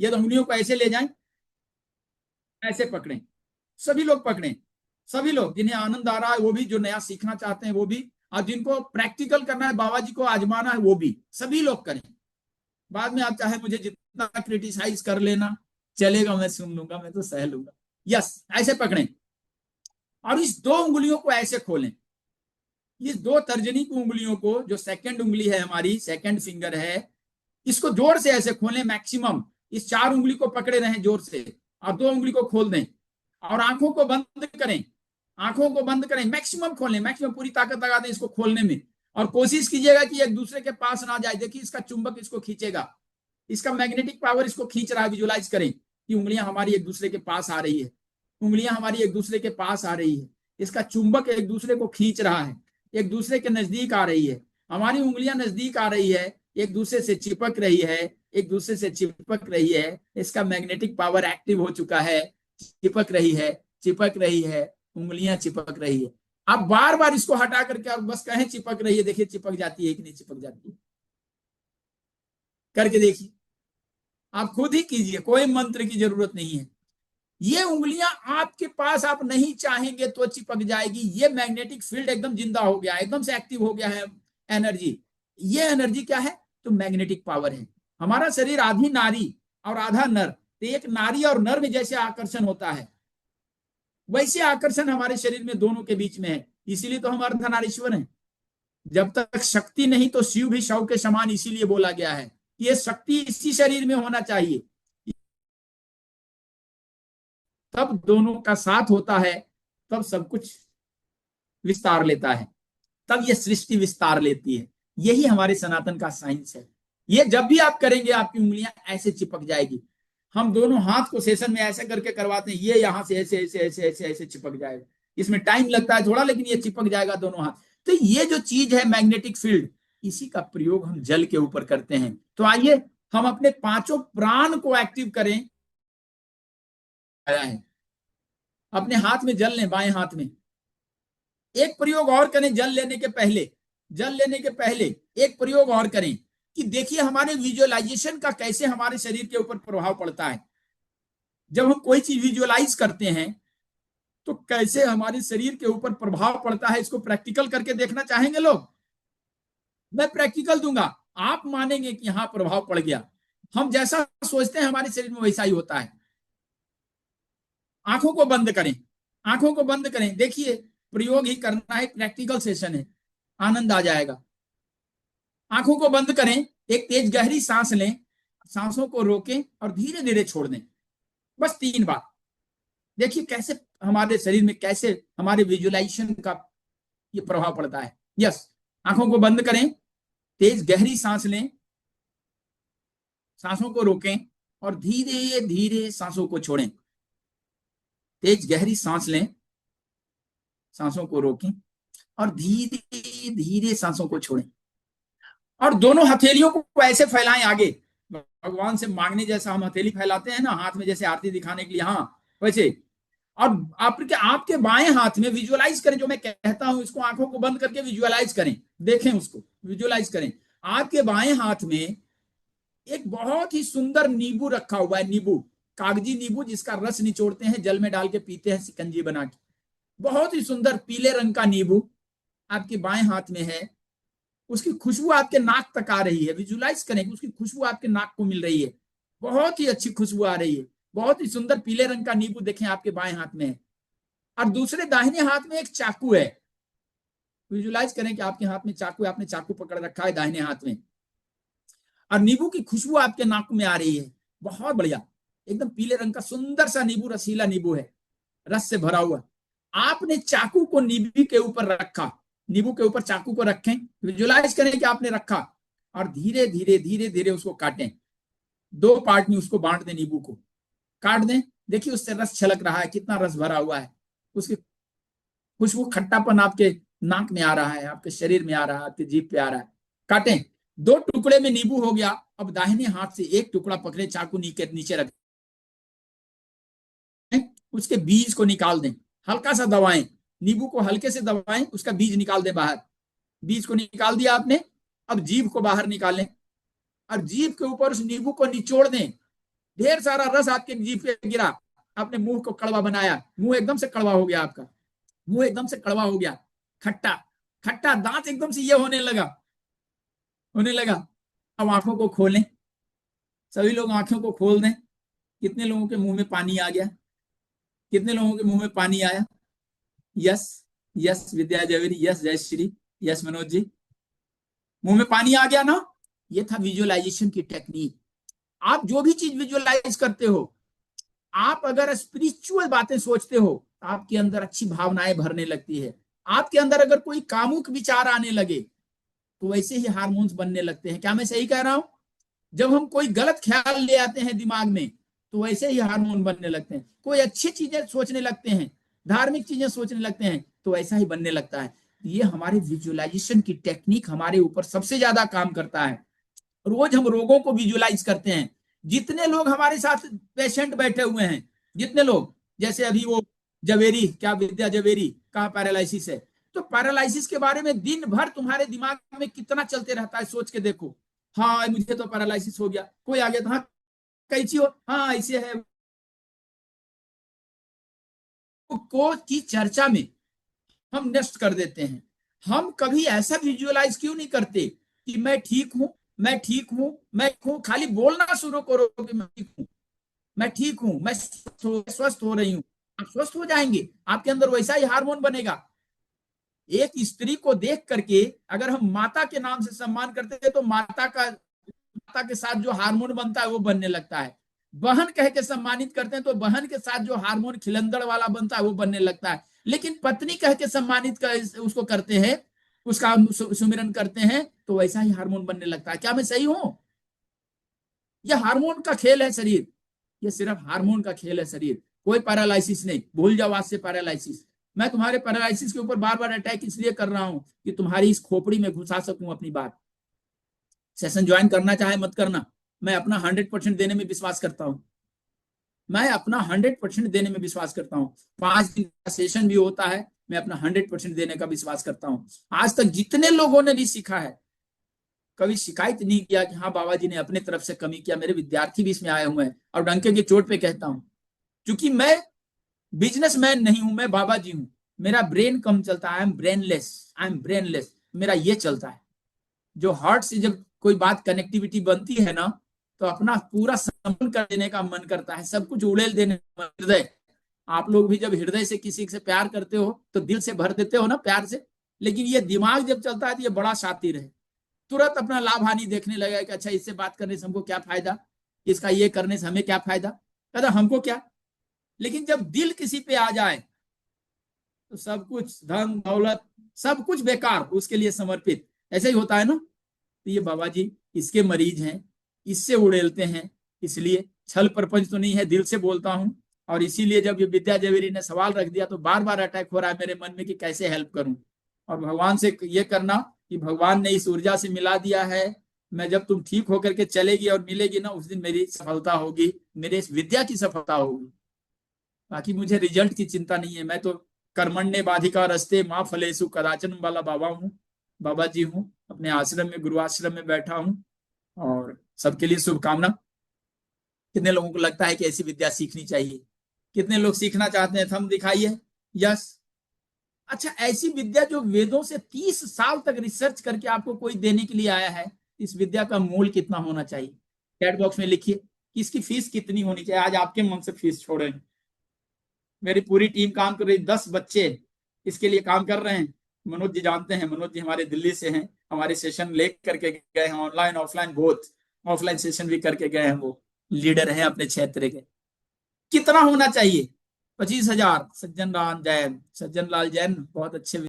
ये उंगलियों को ऐसे ले जाएं, ऐसे पकड़ें, सभी लोग पकड़ें, सभी लोग जिन्हें आनंद आ रहा है वो भी, जो नया सीखना चाहते हैं वो भी, और जिनको प्रैक्टिकल करना है, बाबा जी को आजमाना है वो भी, सभी लोग करें। बाद में आप चाहे मुझे जितना क्रिटिसाइज कर लेना, चलेगा, मैं सुन लूंगा, मैं तो सह लूंगा। यस, ऐसे पकड़ें और इस दो उंगलियों को ऐसे खोलें। ये दो तर्जनी की उंगलियों को, जो सेकंड उंगली है हमारी, सेकंड फिंगर है, इसको जोर से ऐसे खोलें मैक्सिमम। इस चार उंगली को पकड़े रहें जोर से और दो उंगली को खोल दें और आंखों को बंद करें। आंखों को बंद करें, मैक्सिमम खोलें, मैक्सिमम पूरी ताकत लगा दें इसको खोलने में। और कोशिश कीजिएगा कि एक दूसरे के पास ना जाए। देखिए इसका चुंबक इसको खींचेगा, इसका मैग्नेटिक पावर इसको खींच रहा है। विजुलाइज करें कि उंगलियां हमारी एक दूसरे के पास आ रही है, उंगलियां हमारी एक दूसरे के पास आ रही है, इसका चुंबक एक दूसरे को खींच रहा है, एक दूसरे के नजदीक आ रही है, हमारी उंगलियां नजदीक आ रही है, एक दूसरे से चिपक रही है, एक दूसरे से चिपक रही है। इसका मैग्नेटिक पावर एक्टिव हो चुका है, चिपक रही है, चिपक रही है, उंगलियां चिपक रही है। आप बार बार इसको हटा करके और बस कहें चिपक रही है, देखिए चिपक जाती है कि नहीं चिपक जाती है, करके देखिए। आप खुद ही कीजिए, कोई मंत्र की जरूरत नहीं है। ये उंगलियां आपके पास आप नहीं चाहेंगे तो चिपक जाएगी। ये मैग्नेटिक फील्ड एकदम जिंदा हो गया, एकदम से एक्टिव हो गया है एनर्जी। ये एनर्जी क्या है? तो मैग्नेटिक पावर है। हमारा शरीर आधी नारी और आधा नर, तो एक नारी और नर में जैसे आकर्षण होता है, वैसे आकर्षण हमारे शरीर में दोनों के बीच में है। इसीलिए तो हम अर्धनारीश्वर हैं। जब तक शक्ति नहीं तो शिव भी शव के समान, इसीलिए बोला गया है कि ये शक्ति इसी शरीर में होना चाहिए, तब दोनों का साथ होता है, तब सब कुछ विस्तार लेता है, तब ये सृष्टि विस्तार लेती है। यही हमारे सनातन का साइंस है। ये जब भी आप करेंगे आपकी उंगलियां ऐसे चिपक जाएगी। हम दोनों हाथ को सेशन में ऐसे करके करवाते हैं, ये यहां से ऐसे ऐसे ऐसे ऐसे ऐसे चिपक जाएगा। इसमें टाइम लगता है थोड़ा, लेकिन ये चिपक जाएगा दोनों हाथ। तो ये जो चीज है मैग्नेटिक फील्ड, इसी का प्रयोग हम जल के ऊपर करते हैं। तो आइए हम अपने पांचों प्राण को एक्टिव करें। आया है, अपने हाथ में जल लें, बाएं हाथ में। एक प्रयोग और करें जल लेने के पहले, जल लेने के पहले एक प्रयोग और करें कि देखिए हमारे विजुअलाइजेशन का कैसे हमारे शरीर के ऊपर प्रभाव पड़ता है। जब हम कोई चीज विजुअलाइज करते हैं तो कैसे हमारे शरीर के ऊपर प्रभाव पड़ता है, इसको प्रैक्टिकल करके देखना चाहेंगे लोग? मैं प्रैक्टिकल दूंगा, आप मानेंगे कि हाँ प्रभाव पड़ गया। हम जैसा सोचते हैं हमारे शरीर में वैसा ही होता है। आंखों को बंद करें, आंखों को बंद करें, देखिए प्रयोग ही करना है, प्रैक्टिकल सेशन है, आनंद आ जाएगा। आंखों को बंद करें, एक तेज गहरी सांस लें, सांसों को रोकें और धीरे धीरे छोड़ दें, बस 3 बार। देखिए कैसे हमारे शरीर में, कैसे हमारे विजुअलाइजेशन का ये प्रभाव पड़ता है। यस, आंखों को बंद करें, तेज गहरी सांस लें, सांसों को रोकें और धीरे धीरे सांसों को छोड़ें। तेज गहरी सांस लें, सांसों को रोकें और धीरे धीरे सांसों को छोड़ें। और दोनों हथेलियों को ऐसे फैलाएं आगे, भगवान से मांगने जैसा हम हथेली फैलाते हैं ना हाथ में, जैसे आरती दिखाने के लिए, हाँ वैसे। और आपके बाएं हाथ में विजुअलाइज करें, जो मैं कहता हूं इसको आंखों को बंद करके विजुअलाइज करें, देखें उसको, विजुअलाइज करें। आपके बाएं हाथ में एक बहुत ही सुंदर नींबू रखा हुआ है, नींबू, कागजी नींबू, जिसका रस निचोड़ते हैं, जल में डाल के पीते हैं शिकंजी बना के। बहुत ही सुंदर पीले रंग का नींबू आपके बाएं हाथ में है। उसकी खुशबू आपके नाक तक आ रही है, विजुलाइज करें उसकी खुशबू आपके नाक को मिल रही है, बहुत ही अच्छी खुशबू आ रही है। बहुत ही सुंदर पीले रंग का नींबू देखें आपके बाएं हाथ में है। और दूसरे दाहिने हाथ में एक चाकू है, विजुलाइज करें कि आपके हाथ में चाकू है, आपने चाकू पकड़ रखा है दाहिने हाथ में और नींबू की खुशबू आपके नाक में आ रही है। बहुत बढ़िया, एकदम पीले रंग का सुंदर सा नींबू, रसीला नींबू है, रस से भरा हुआ। आपने चाकू को नींबू के ऊपर रखा, नींबू के ऊपर चाकू को रखें, विजुलाइज करें कि आपने रखा और धीरे धीरे धीरे धीरे उसको काटें, 2 पार्ट में उसको बांट दें, नींबू को काट दें। देखिए उससे रस छलक रहा है, कितना रस भरा हुआ है, उसकी खुशबू, खट्टापन आपके नाक में आ रहा है, आपके शरीर में आ रहा है, आपके जीभ पे आ रहा है। काटें, 2 टुकड़े में नींबू हो गया। अब दाहिने हाथ से एक टुकड़ा पकड़े, चाकू नीचे रखें, उसके बीज को निकाल दें, हल्का सा दबाएं, नींबू को हल्के से दबाएं, उसका बीज निकाल दें बाहर। बीज को निकाल दिया आपने, अब जीभ को बाहर निकालें और जीभ के ऊपर उस नींबू को निचोड़ दें, ढेर सारा रस आपके जीभ पे गिरा, आपने मुंह को कड़वा बनाया, मुंह एकदम से कड़वा हो गया, आपका मुंह एकदम से कड़वा हो गया, खट्टा खट्टा, दांत एकदम से ये होने लगा। अब आंखों को खोलें, सभी लोग आंखों को खोल दें। कितने लोगों के मुंह में पानी आ गया? कितने लोगों के मुंह में पानी आया? यस, यस विद्या जवेरी, यस जयश्री, यस मनोज जी, मुंह में पानी आ गया ना? ये था विजुअलाइजेशन की टेक्निक। आप जो भी चीज विजुअलाइज करते हो, आप अगर स्पिरिचुअल बातें सोचते हो, आपके अंदर अच्छी भावनाएं भरने लगती है। आपके अंदर अगर कोई कामुक विचार आने लगे तो वैसे ही हार्मोन्स बनने लगते हैं। क्या मैं सही कह रहा हूं? जब हम कोई गलत ख्याल ले आते हैं दिमाग में तो वैसे ही हार्मोन बनने लगते हैं। कोई अच्छी चीजें सोचने लगते हैं, धार्मिक चीजें सोचने लगते हैं तो ऐसा ही बनने लगता है। ये हमारे विजुअलाइजेशन की टेक्निक हमारे ऊपर सबसे ज्यादा काम करता है। रोज हम रोगों को विजुअलाइज करते हैं। जितने लोग हमारे साथ पेशेंट बैठे हुए हैं, जितने लोग, जैसे अभी वो जवेरी, क्या विद्या जवेरी, कहा पैरालिसिस है, तो पैरालिसिस के बारे में दिन भर तुम्हारे दिमाग में कितना चलते रहता है, सोच के देखो। हाँ मुझे तो पैरालिसिस हो गया, कोई आ गया तो हाँ कैसी हो, हाँ ऐसे है। को की चर्चा में हम नष्ट कर देते हैं। हम कभी ऐसा विजुअलाइज क्यों नहीं करते कि मैं ठीक हूं, मैं ठीक हूं, मैं हूं। खाली बोलना शुरू करो कि मैं ठीक हूं, मैं ठीक हूं, मैं स्वस्थ हो रही हूं। आप स्वस्थ हो जाएंगे, आपके अंदर वैसा ही हार्मोन बनेगा। एक स्त्री को देख करके अगर हम माता के नाम से सम्मान करते हैं तो माता के साथ जो हार्मोन बनता है वो बनने लगता है। बहन कह के सम्मानित करते हैं तो बहन के साथ जो हार्मोन खिलंदड़ वाला बनता है वो बनने लगता है। लेकिन पत्नी कह के सम्मानित उसको करते हैं, उसका सुमिरन करते हैं तो वैसा ही हार्मोन बनने लगता है। क्या मैं सही हूं? यह हार्मोन का खेल है शरीर, ये सिर्फ हार्मोन का खेल है शरीर। कोई पैरालिसिस नहीं, भूल जाओ आज से पैरालिसिस। मैं तुम्हारे पैरालिसिस के ऊपर बार बार अटैक इसलिए कर रहा हूं कि तुम्हारी इस खोपड़ी में घुसा सकूं अपनी बात। सेशन ज्वाइन करना चाहे मत करना, मैं अपना 100% देने में विश्वास करता हूं। मैं अपना 100% देने में विश्वास करता हूँ। 5 दिन का सेशन भी होता है, मैं अपना 100% देने का विश्वास करता हूँ। आज तक जितने लोगों ने भी सीखा है, कभी शिकायत नहीं किया कि हाँ बाबा जी ने अपने तरफ से कमी किया। मेरे विद्यार्थी भी इसमें आए हुए हैं और डंके की चोट पे कहता हूँ, क्योंकि मैं बिजनेसमैन नहीं हूं, मैं बाबा जी हूं। मेरा ब्रेन कम चलता है, आई एम ब्रेनलेस, मेरा ये चलता है। जो हार्ट से जब कोई बात कनेक्टिविटी बनती है ना, तो अपना पूरा समर्पण कर देने का मन करता है, सब कुछ उड़ेल देने का हृदय। आप लोग भी जब हृदय से किसी से प्यार करते हो तो दिल से भर देते हो ना प्यार से। लेकिन ये दिमाग जब चलता है तो ये बड़ा शातिर है, तुरंत अपना लाभ हानि देखने लगा कि अच्छा इससे बात करने से हमको क्या फायदा, इसका ये करने से हमें क्या फायदा, कहता हमको क्या। लेकिन जब दिल किसी पे आ जाए तो सब कुछ, धन दौलत सब कुछ बेकार उसके लिए समर्पित। ऐसा ही होता है ना। तो ये बाबा जी इसके मरीज हैं, इससे उड़ेलते हैं। इसलिए छल प्रपंच तो नहीं है, दिल से बोलता हूं। और इसीलिए जब ये विद्या जवेरी ने सवाल रख दिया तो बार बार अटैक हो रहा है मेरे मन में कि कैसे हेल्प करूं। और भगवान से ये करना कि भगवान ने इस ऊर्जा से मिला दिया है, मैं जब तुम ठीक होकर के चलेगी और मिलेगी ना, उस दिन मेरी सफलता होगी, मेरे इस विद्या की सफलता होगी। बाकी मुझे रिजल्ट की चिंता नहीं है। मैं तो कर्मण्य बाधिका रस्ते माँ फलेसु कदाचन वाला बाबा हूँ, बाबा जी हूँ। अपने आश्रम में, गुरु आश्रम में बैठा हूँ और सबके लिए शुभकामना। कितने लोगों को लगता है कि ऐसी विद्या सीखनी चाहिए? कितने लोग सीखना चाहते हैं? थंब दिखाइए। यस। अच्छा, ऐसी विद्या जो वेदों से 30 साल तक रिसर्च करके आपको कोई देने के लिए आया है, इस विद्या का मूल कितना होना चाहिए? चैट बॉक्स में लिखिए कि इसकी फीस कितनी होनी चाहिए। आज आपके मन से फीस छोड़ें। मेरी पूरी टीम काम कर रही, 10 बच्चे इसके लिए काम कर रहे हैं। मनोज जी जानते हैं, मनोज जी हमारे दिल्ली से हैं, हमारे सेशन ले करके गए हैं, online offline both. Offline session भी करके गए हैं, वो लीडर हैं अपने क्षेत्र के। कितना होना चाहिए? 25,000। सज्जन लाल जैन, सज्जन लाल जैन बहुत अच्छे